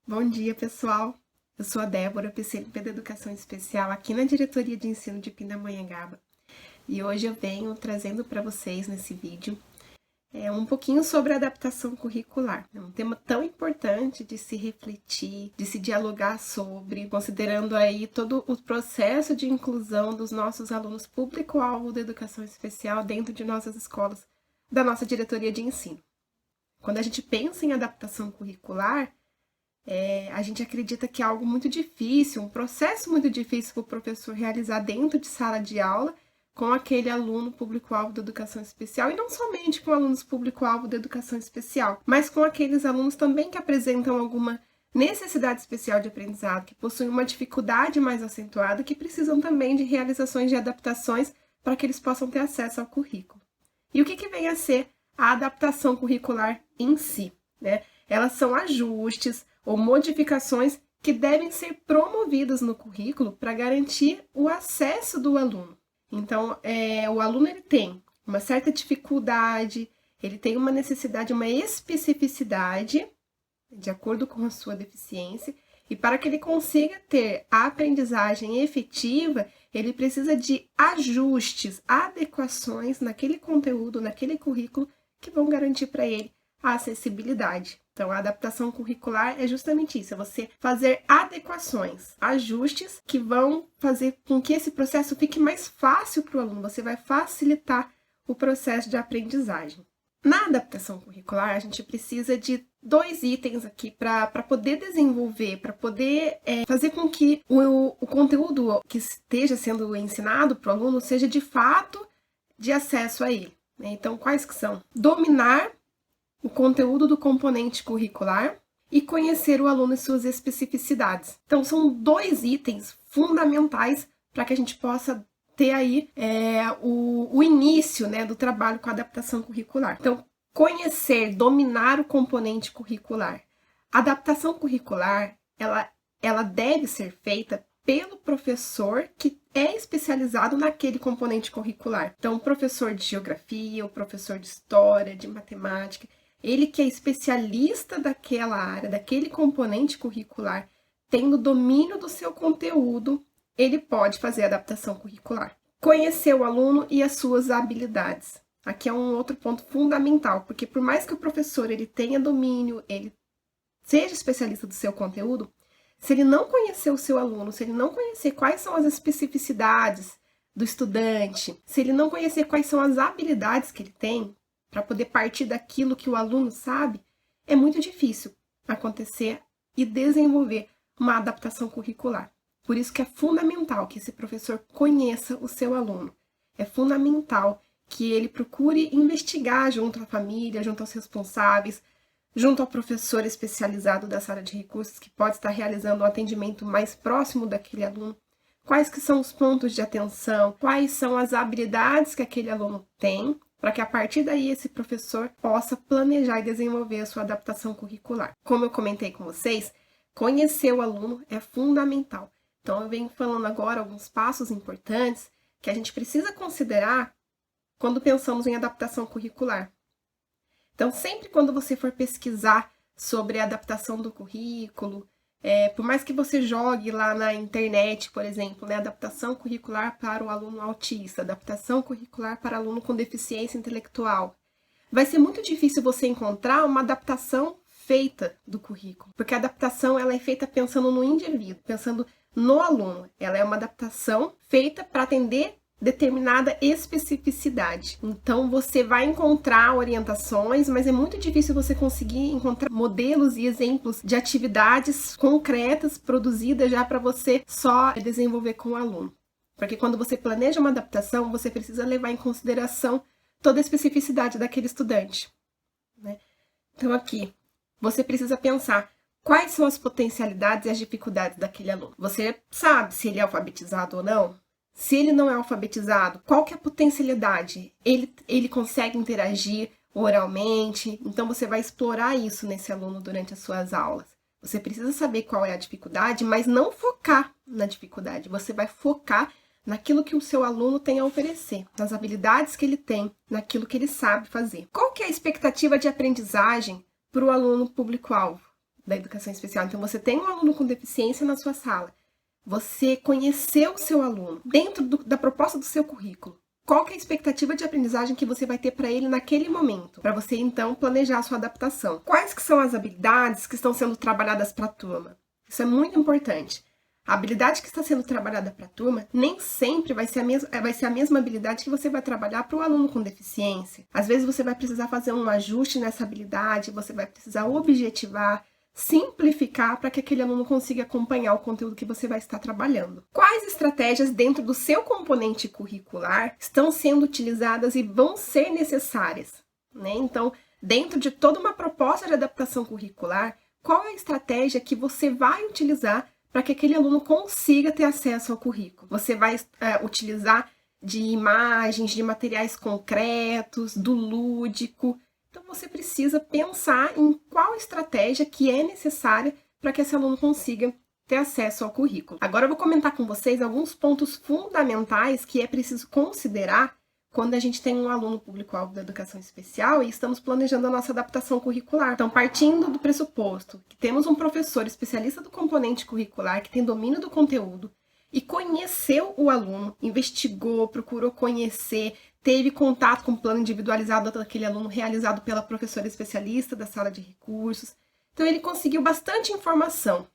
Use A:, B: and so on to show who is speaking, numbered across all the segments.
A: Bom dia, pessoal! Eu sou a Débora, PCNP da Educação Especial, aqui na Diretoria de Ensino de Pindamonhangaba. E hoje eu venho trazendo para vocês nesse vídeo um pouquinho sobre a adaptação curricular. É um tema tão importante de se refletir, de se dialogar sobre, considerando aí todo o processo de inclusão dos nossos alunos público-alvo da Educação Especial dentro de nossas escolas, da nossa Diretoria de Ensino. Quando a gente pensa em adaptação curricular, a gente acredita que é algo muito difícil, um processo muito difícil para o professor realizar dentro de sala de aula com aquele aluno público-alvo da educação especial, e não somente com alunos público-alvo da educação especial, mas com aqueles alunos também que apresentam alguma necessidade especial de aprendizado, que possuem uma dificuldade mais acentuada, que precisam também de realizações de adaptações para que eles possam ter acesso ao currículo. E o que vem a ser a adaptação curricular em si, né? Elas são ajustes ou modificações que devem ser promovidas no currículo para garantir o acesso do aluno. Então, o aluno ele tem uma certa dificuldade, ele tem uma necessidade, uma especificidade, de acordo com a sua deficiência, e para que ele consiga ter a aprendizagem efetiva, ele precisa de ajustes, adequações naquele conteúdo, naquele currículo, que vão garantir para ele a acessibilidade. Então, a adaptação curricular é justamente isso, é você fazer adequações, ajustes que vão fazer com que esse processo fique mais fácil para o aluno, você vai facilitar o processo de aprendizagem. Na adaptação curricular, a gente precisa de 2 itens aqui para poder desenvolver, para poder fazer com que o conteúdo que esteja sendo ensinado para o aluno seja de fato de acesso a ele. Então, quais que são? Dominar o conteúdo do componente curricular e conhecer o aluno e suas especificidades. Então, são 2 itens fundamentais para que a gente possa ter aí o início, né, do trabalho com a adaptação curricular. Então, conhecer, dominar o componente curricular. A adaptação curricular, ela deve ser feita pelo professor que é especializado naquele componente curricular. Então, o professor de geografia, o professor de história, de matemática, ele que é especialista daquela área, daquele componente curricular, tendo domínio do seu conteúdo, ele pode fazer a adaptação curricular. Conhecer o aluno e as suas habilidades. Aqui é um outro ponto fundamental, porque por mais que o professor ele tenha domínio, ele seja especialista do seu conteúdo, se ele não conhecer o seu aluno, se ele não conhecer quais são as especificidades do estudante, se ele não conhecer quais são as habilidades que ele tem, para poder partir daquilo que o aluno sabe, é muito difícil acontecer e desenvolver uma adaptação curricular. Por isso que é fundamental que esse professor conheça o seu aluno. É fundamental que ele procure investigar junto à família, junto aos responsáveis, junto ao professor especializado da sala de recursos, que pode estar realizando um atendimento mais próximo daquele aluno, quais que são os pontos de atenção, quais são as habilidades que aquele aluno tem, para que a partir daí esse professor possa planejar e desenvolver a sua adaptação curricular. Como eu comentei com vocês, conhecer o aluno é fundamental. Então eu venho falando agora alguns passos importantes que a gente precisa considerar quando pensamos em adaptação curricular. Então, sempre quando você for pesquisar sobre a adaptação do currículo, por mais que você jogue lá na internet, por exemplo, né, adaptação curricular para o aluno autista, adaptação curricular para aluno com deficiência intelectual, vai ser muito difícil você encontrar uma adaptação feita do currículo, porque a adaptação ela é feita pensando no indivíduo, pensando no aluno. Ela é uma adaptação feita para atender determinada especificidade. Então, você vai encontrar orientações, mas é muito difícil você conseguir encontrar modelos e exemplos de atividades concretas produzidas já para você só desenvolver com o aluno. Porque quando você planeja uma adaptação, você precisa levar em consideração toda a especificidade daquele estudante, né? Então, aqui, você precisa pensar quais são as potencialidades e as dificuldades daquele aluno. Você sabe se ele é alfabetizado ou não? Se ele não é alfabetizado, qual que é a potencialidade? Ele consegue interagir oralmente? Então, você vai explorar isso nesse aluno durante as suas aulas. Você precisa saber qual é a dificuldade, mas não focar na dificuldade. Você vai focar naquilo que o seu aluno tem a oferecer, nas habilidades que ele tem, naquilo que ele sabe fazer. Qual que é a expectativa de aprendizagem para o aluno público-alvo da educação especial? Então, você tem um aluno com deficiência na sua sala, você conheceu o seu aluno dentro da proposta do seu currículo. Qual que é a expectativa de aprendizagem que você vai ter para ele naquele momento? Para você, então, planejar a sua adaptação. Quais que são as habilidades que estão sendo trabalhadas para a turma? Isso é muito importante. A habilidade que está sendo trabalhada para a turma nem sempre vai ser a mesma habilidade que você vai trabalhar para o aluno com deficiência. Às vezes você vai precisar fazer um ajuste nessa habilidade, você vai precisar objetivar, simplificar para que aquele aluno consiga acompanhar o conteúdo que você vai estar trabalhando. Quais estratégias dentro do seu componente curricular estão sendo utilizadas e vão ser necessárias, né? Então, dentro de toda uma proposta de adaptação curricular, qual é a estratégia que você vai utilizar para que aquele aluno consiga ter acesso ao currículo? Você vai utilizar de imagens, de materiais concretos, do lúdico. Então, você precisa pensar em qual estratégia que é necessária para que esse aluno consiga ter acesso ao currículo. Agora eu vou comentar com vocês alguns pontos fundamentais que é preciso considerar quando a gente tem um aluno público-alvo da educação especial e estamos planejando a nossa adaptação curricular. Então, partindo do pressuposto que temos um professor especialista do componente curricular, que tem domínio do conteúdo e conheceu o aluno, investigou, procurou conhecer, teve contato com o plano individualizado daquele aluno realizado pela professora especialista da sala de recursos. Então, ele conseguiu bastante informação.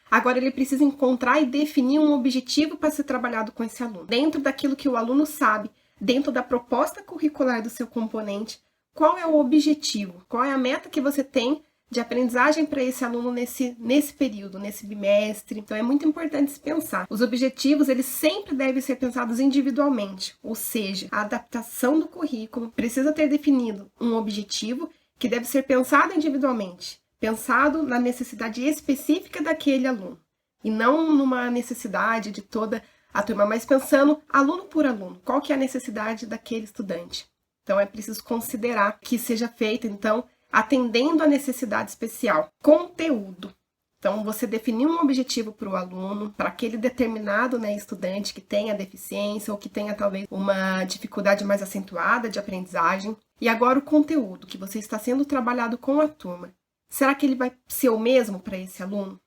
A: Agora, ele precisa encontrar e definir um objetivo para ser trabalhado com esse aluno. Dentro daquilo que o aluno sabe, dentro da proposta curricular do seu componente, qual é o objetivo? Qual é a meta que você tem de aprendizagem para esse aluno nesse período, nesse bimestre? Então, é muito importante se pensar. Os objetivos, eles sempre devem ser pensados individualmente, ou seja, a adaptação do currículo precisa ter definido um objetivo que deve ser pensado individualmente, pensado na necessidade específica daquele aluno, e não numa necessidade de toda a turma, mas pensando aluno por aluno, qual que é a necessidade daquele estudante. Então, é preciso considerar que seja feito, então, atendendo à necessidade especial. Conteúdo. Então, você definir um objetivo para o aluno, para aquele determinado, né, estudante que tenha deficiência ou que tenha, talvez, uma dificuldade mais acentuada de aprendizagem. E agora o conteúdo que você está sendo trabalhado com a turma. Será que ele vai ser o mesmo para esse aluno?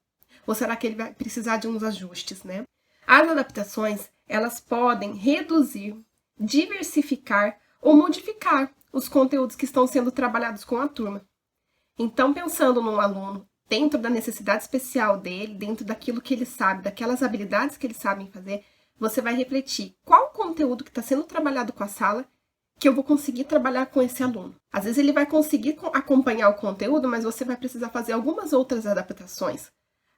A: Ou será que ele vai precisar de uns ajustes, né? As adaptações, elas podem reduzir, diversificar ou modificar os conteúdos que estão sendo trabalhados com a turma. Então, pensando num aluno, dentro da necessidade especial dele, dentro daquilo que ele sabe, daquelas habilidades que eles sabem fazer, você vai refletir qual conteúdo que está sendo trabalhado com a sala que eu vou conseguir trabalhar com esse aluno. Às vezes ele vai conseguir acompanhar o conteúdo, mas você vai precisar fazer algumas outras adaptações.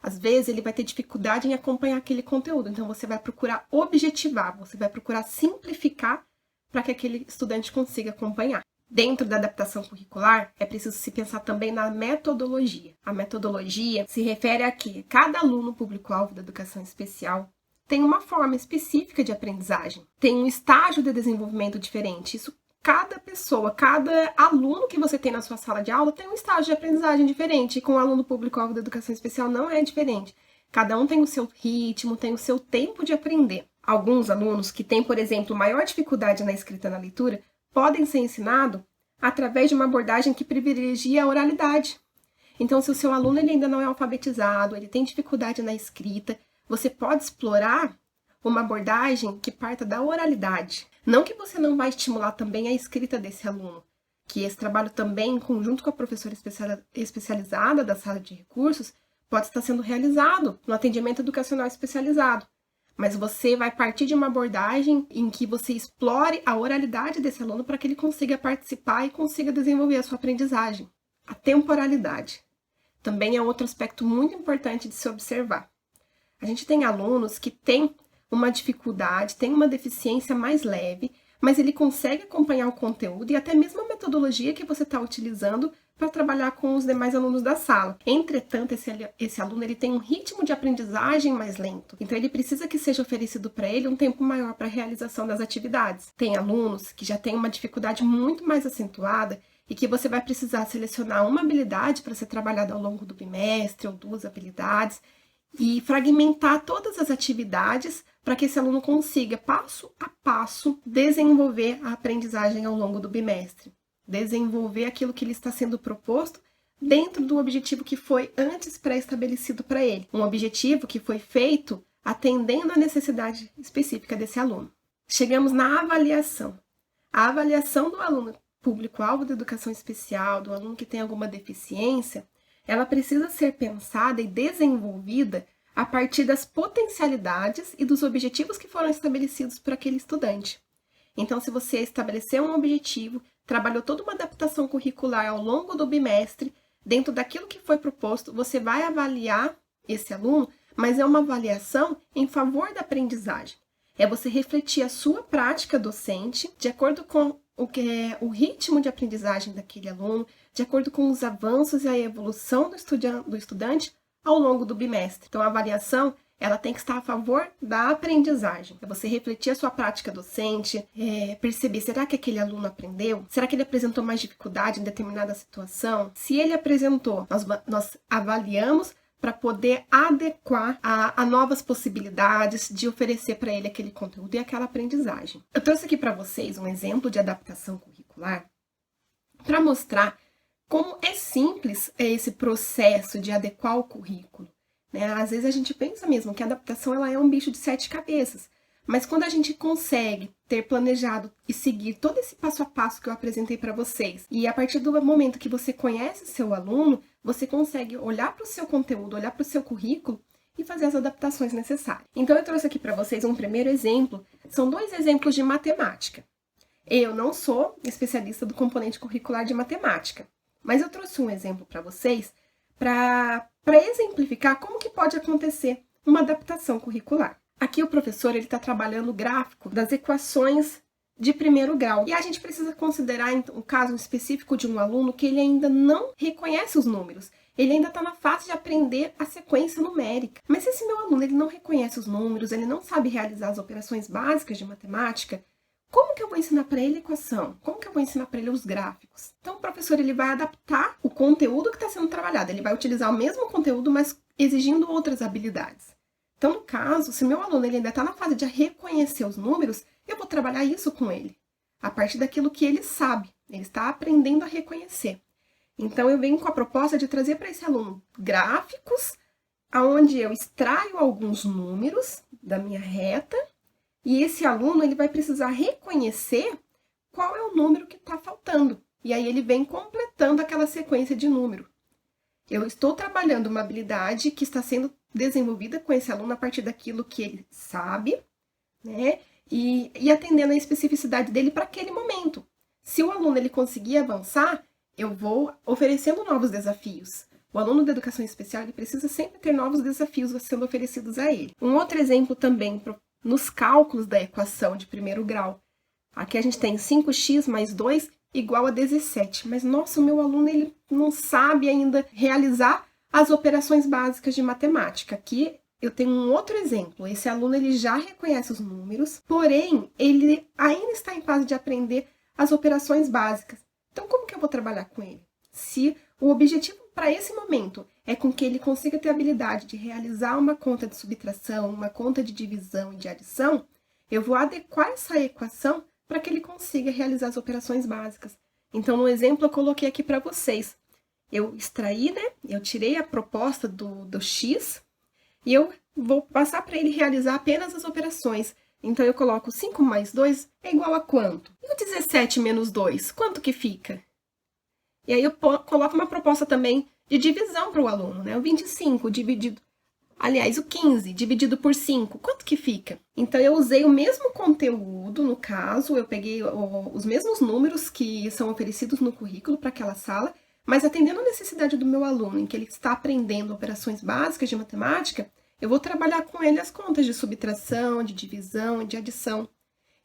A: Às vezes ele vai ter dificuldade em acompanhar aquele conteúdo, então você vai procurar objetivar, você vai procurar simplificar para que aquele estudante consiga acompanhar. Dentro da adaptação curricular, é preciso se pensar também na metodologia. A metodologia se refere a que cada aluno público-alvo da educação especial tem uma forma específica de aprendizagem, tem um estágio de desenvolvimento diferente. Isso, cada pessoa, cada aluno que você tem na sua sala de aula tem um estágio de aprendizagem diferente, e com o aluno público-alvo da educação especial não é diferente. Cada um tem o seu ritmo, tem o seu tempo de aprender. Alguns alunos que têm, por exemplo, maior dificuldade na escrita e na leitura, podem ser ensinados através de uma abordagem que privilegia a oralidade. Então, se o seu aluno ele ainda não é alfabetizado, ele tem dificuldade na escrita, você pode explorar uma abordagem que parta da oralidade. Não que você não vai estimular também a escrita desse aluno, que esse trabalho também, em conjunto com a professora especializada da sala de recursos, pode estar sendo realizado no atendimento educacional especializado. Mas você vai partir de uma abordagem em que você explore a oralidade desse aluno para que ele consiga participar e consiga desenvolver a sua aprendizagem. A temporalidade também é outro aspecto muito importante de se observar. A gente tem alunos que têm uma dificuldade, têm uma deficiência mais leve, mas ele consegue acompanhar o conteúdo e até mesmo a metodologia que você está utilizando para trabalhar com os demais alunos da sala. Entretanto, esse aluno ele tem um ritmo de aprendizagem mais lento, então ele precisa que seja oferecido para ele um tempo maior para a realização das atividades. Tem alunos que já têm uma dificuldade muito mais acentuada e que você vai precisar selecionar uma habilidade para ser trabalhada ao longo do bimestre ou duas habilidades e fragmentar todas as atividades para que esse aluno consiga, passo a passo, desenvolver a aprendizagem ao longo do bimestre, desenvolver aquilo que lhe está sendo proposto dentro do objetivo que foi antes pré-estabelecido para ele, um objetivo que foi feito atendendo à necessidade específica desse aluno. Chegamos na avaliação. A avaliação do aluno público-alvo da educação especial, do aluno que tem alguma deficiência, ela precisa ser pensada e desenvolvida a partir das potencialidades e dos objetivos que foram estabelecidos por aquele estudante. Então, se você estabeleceu um objetivo, trabalhou toda uma adaptação curricular ao longo do bimestre, dentro daquilo que foi proposto, você vai avaliar esse aluno, mas é uma avaliação em favor da aprendizagem. É você refletir a sua prática docente de acordo com o que é o ritmo de aprendizagem daquele aluno, de acordo com os avanços e a evolução do estudante ao longo do bimestre. Então, a avaliação, ela tem que estar a favor da aprendizagem. É você refletir a sua prática docente, perceber, será que aquele aluno aprendeu? Será que ele apresentou mais dificuldade em determinada situação? Se ele apresentou, nós avaliamos para poder adequar a novas possibilidades de oferecer para ele aquele conteúdo e aquela aprendizagem. Eu trouxe aqui para vocês um exemplo de adaptação curricular para mostrar como é simples esse processo de adequar o currículo. Às vezes a gente pensa mesmo que a adaptação ela é um bicho de 7 cabeças, mas quando a gente consegue ter planejado e seguir todo esse passo a passo que eu apresentei para vocês, e a partir do momento que você conhece seu aluno, você consegue olhar para o seu conteúdo, olhar para o seu currículo e fazer as adaptações necessárias. Então eu trouxe aqui para vocês um primeiro exemplo, são 2 exemplos de matemática. Eu não sou especialista do componente curricular de matemática, mas eu trouxe um exemplo para vocês para exemplificar como que pode acontecer uma adaptação curricular. Aqui o professor está trabalhando o gráfico das equações de primeiro grau. E a gente precisa considerar um caso específico de um aluno que ele ainda não reconhece os números. Ele ainda está na fase de aprender a sequência numérica. Mas se esse meu aluno ele não reconhece os números, ele não sabe realizar as operações básicas de matemática, como que eu vou ensinar para ele a equação? Como que eu vou ensinar para ele os gráficos? Então o professor ele vai adaptar o conteúdo que está sendo trabalhado. Ele vai utilizar o mesmo conteúdo, mas exigindo outras habilidades. Então, no caso, se meu aluno ele ainda está na fase de reconhecer os números, eu vou trabalhar isso com ele, a partir daquilo que ele sabe, ele está aprendendo a reconhecer. Então, eu venho com a proposta de trazer para esse aluno gráficos, onde eu extraio alguns números da minha reta, e esse aluno ele vai precisar reconhecer qual é o número que está faltando. E aí ele vem completando aquela sequência de número. Eu estou trabalhando uma habilidade que está sendo desenvolvida com esse aluno a partir daquilo que ele sabe, né? E atendendo a especificidade dele para aquele momento. Se o aluno ele conseguir avançar, eu vou oferecendo novos desafios. O aluno da educação especial ele precisa sempre ter novos desafios sendo oferecidos a ele. Um outro exemplo também nos cálculos da equação de primeiro grau. Aqui a gente tem 5x mais 2 igual a 17. Mas, nossa, o meu aluno ele não sabe ainda realizar as operações básicas de matemática. Aqui eu tenho um outro exemplo. Esse aluno ele já reconhece os números, porém, ele ainda está em fase de aprender as operações básicas. Então, como que eu vou trabalhar com ele? Se o objetivo para esse momento é com que ele consiga ter a habilidade de realizar uma conta de subtração, uma conta de divisão e de adição, eu vou adequar essa equação para que ele consiga realizar as operações básicas. Então, no exemplo, eu coloquei aqui para vocês. Eu extraí, né? Eu tirei a proposta do x e eu vou passar para ele realizar apenas as operações. Então, eu coloco 5 mais 2 é igual a quanto? E o 17 menos 2, quanto que fica? E aí eu coloco uma proposta também de divisão para o aluno, né? O 25 dividido... Aliás, o 15 dividido por 5, quanto que fica? Então, eu usei o mesmo conteúdo, no caso, eu peguei os mesmos números que são oferecidos no currículo para aquela sala, mas atendendo a necessidade do meu aluno, em que ele está aprendendo operações básicas de matemática, eu vou trabalhar com ele as contas de subtração, de divisão e de adição.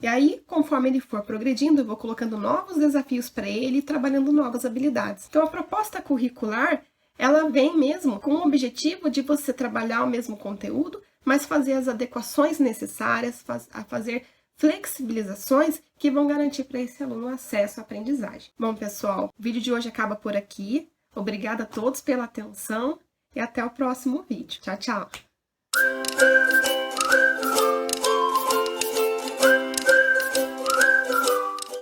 A: E aí, conforme ele for progredindo, eu vou colocando novos desafios para ele e trabalhando novas habilidades. Então, a proposta curricular ela vem mesmo com o objetivo de você trabalhar o mesmo conteúdo, mas fazer as adequações necessárias, fazer flexibilizações que vão garantir para esse aluno acesso à aprendizagem. Bom, pessoal, o vídeo de hoje acaba por aqui. Obrigada a todos pela atenção e até o próximo vídeo. Tchau, tchau!